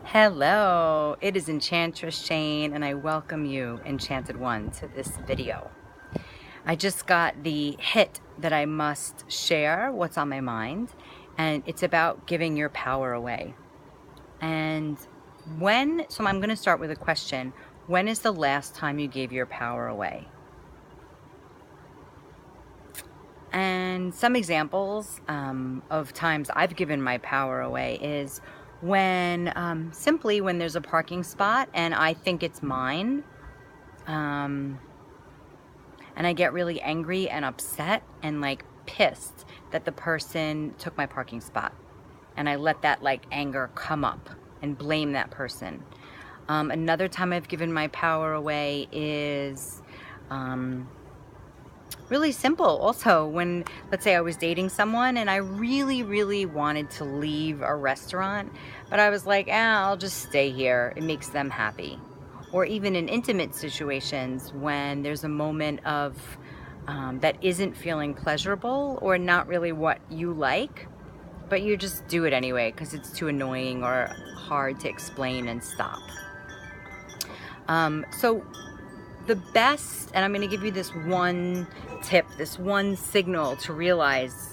Hello, it is Enchantress Shane, and I welcome you, Enchanted One, to this video. I just got the hit that I must share what's on my mind, and it's about giving your power away. And so I'm going to start with a question. When is the last time you gave your power away? And some examples of times I've given my power away is simply when there's a parking spot and I think it's mine, and I get really angry and upset and like pissed that the person took my parking spot, and I let that like anger come up and blame that person. Another time I've given my power away is really simple. Also, when, let's say I was dating someone and I really, really wanted to leave a restaurant, but I was like, I'll just stay here. It makes them happy. Or even in intimate situations when there's a moment of that isn't feeling pleasurable or not really what you like, but you just do it anyway because it's too annoying or hard to explain and stop. So the best, and I'm going to give you this one tip, this one signal to realize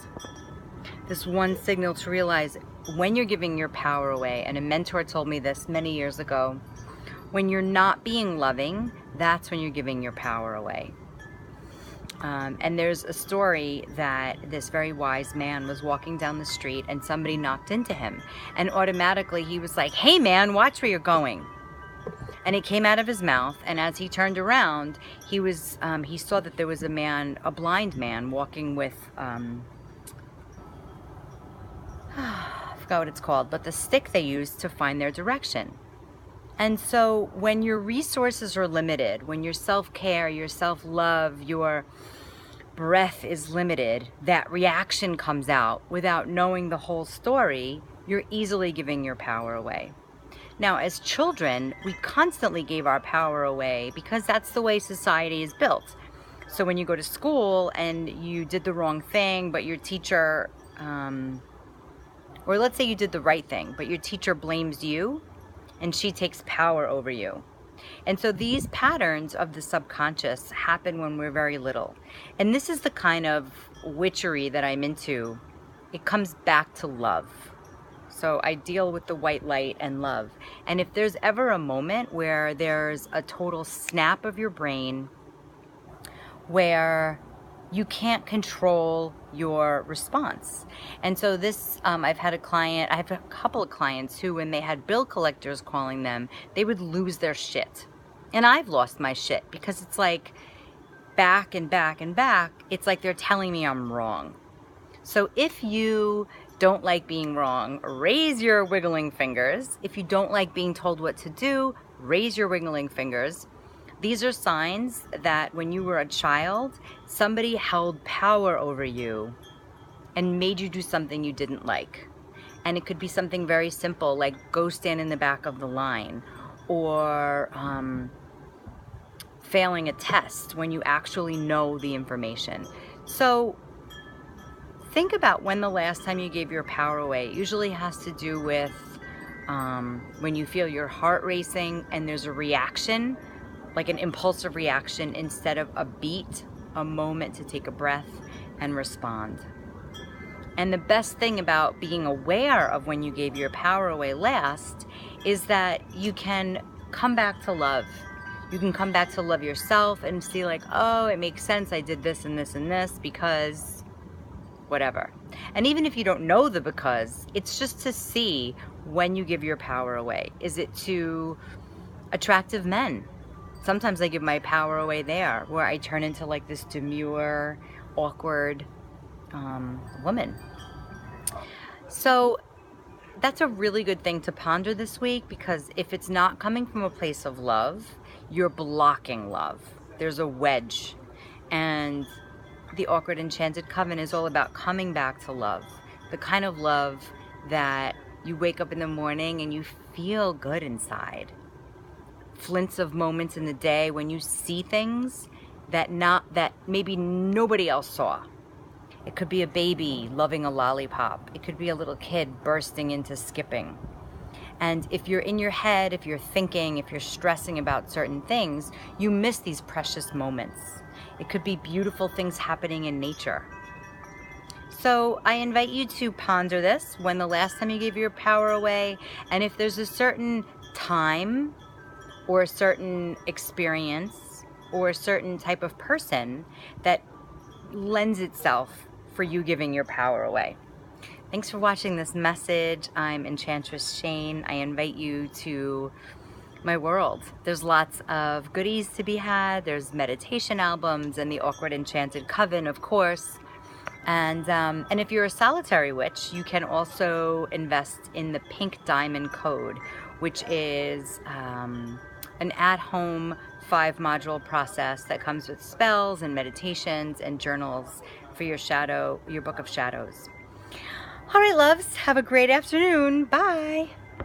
when you're giving your power away. And a mentor told me this many years ago. When you're not being loving, that's when you're giving your power away. And there's a story that this very wise man was walking down the street and somebody knocked into him, and automatically he was like, hey man, watch where you're going. And it came out of his mouth, and as he turned around, he saw that there was a blind man walking with, I forgot what it's called, but the stick they use to find their direction. And so when your resources are limited, when your self-care, your self-love, your breath is limited, that reaction comes out without knowing the whole story, you're easily giving your power away. Now, as children, we constantly gave our power away because that's the way society is built. So when you go to school and you did the wrong thing, but your teacher, or let's say you did the right thing, but your teacher blames you and she takes power over you. And so these patterns of the subconscious happen when we're very little. And this is the kind of witchery that I'm into. It comes back to love. So I deal with the white light and love. And if there's ever a moment where there's a total snap of your brain where you can't control your response. And so this, I have a couple of clients who, when they had bill collectors calling them, they would lose their shit. And I've lost my shit because it's like back and back and back. It's like they're telling me I'm wrong. So if you don't like being wrong, raise your wiggling fingers. If you don't like being told what to do, raise your wiggling fingers. These are signs that when you were a child, somebody held power over you and made you do something you didn't like. And it could be something very simple, like go stand in the back of the line, or failing a test when you actually know the information. So think about when the last time you gave your power away. It usually has to do with when you feel your heart racing and there's a reaction, like an impulsive reaction, instead of a beat, a moment to take a breath and respond. And the best thing about being aware of when you gave your power away last is that you can come back to love. You can come back to love yourself and see like, oh, it makes sense. I did this and this and this because whatever. And even if you don't know the because, it's just to see when you give your power away. Is it to attractive men? Sometimes I give my power away there, where I turn into like this demure, awkward woman. So that's a really good thing to ponder this week, because if it's not coming from a place of love, you're blocking love. There's a wedge. And the Awkward Enchanted Coven is all about coming back to love. The kind of love that you wake up in the morning and you feel good inside. Flints of moments in the day when you see things that maybe nobody else saw. It could be a baby loving a lollipop. It could be a little kid bursting into skipping. And if you're in your head, if you're thinking, if you're stressing about certain things, you miss these precious moments. It could be beautiful things happening in nature. So I invite you to ponder this, when the last time you gave your power away, and if there's a certain time or a certain experience or a certain type of person that lends itself for you giving your power away. Thanks for watching this message. I'm Enchantress Shane. I invite you to my world. There's lots of goodies to be had. There's meditation albums and the Awkward Enchanted Coven, of course. And if you're a solitary witch, you can also invest in the Pink Diamond Code, which is an at-home 5-module process that comes with spells and meditations and journals for your book of shadows. All right, loves, have a great afternoon. Bye.